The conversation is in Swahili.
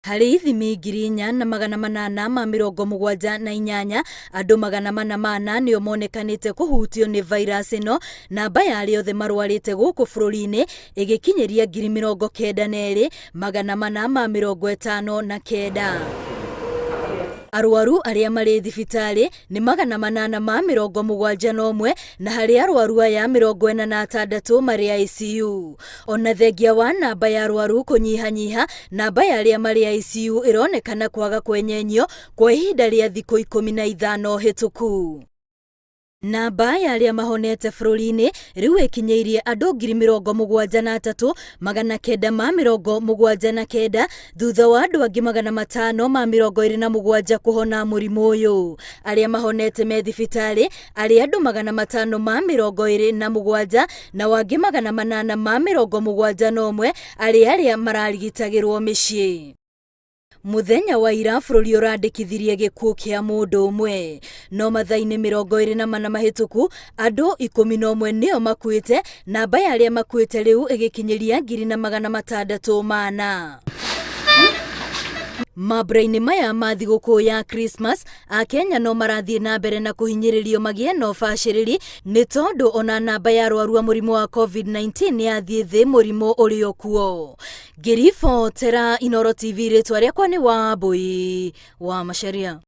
Harĩ ithimi 4,878 andũ 400 nĩo monekanĩte kũhutio nĩ virus ĩno, namba ya arĩa othe marwarĩte gũkũ bũrũri-inĩ ĩgĩkinyĩria 92,459. Arwaru arĩa marĩ thibitarĩ nĩ 871 na harĩ arwaru aya 46 marĩ ICU. Ona thengia wa namba ya arwaru kũnyihanyiha, namba ya arĩa marĩ ICU ĩronekana kwaga kwenyenyo kwa ihinda rĩa thikũ 15 hetũku. Namba ya arĩa mahonete bũrũri-inĩ rĩu ĩkinyĩirie andũ 73,979 thutha wa andũ angĩ 527 kũhona mũrimũ ũyũ. Arĩa mahonete me thibitarĩ arĩ andũ 527 na wangĩ 871 arĩa mararigitagĩrwo mĩciĩ. Muthenya wa ira bũrũri ũrandĩkithirie gĩkuũ kĩa mũndũ ũmwe, no mathaa-inĩ 24 mahĩtũku andũ 11 nĩo makuĩte, namba ya arĩa makuĩte rĩu ĩgĩkinyĩria 604. Mambura-inĩ maya ma thigũkũ ya Christmas, Akenya no marathiĩ na mbere na kũhinyĩrĩrio magĩe na ũbacĩrĩri nĩ tondũ ona namba ya arwaru a mũrimũ wa COVID-19 nĩyathiĩ thĩ mũrimũ ũrĩ o kuo. Ngĩribotera Inooro TV, rĩtwa rĩakwa nĩ Wambui wa Macharia.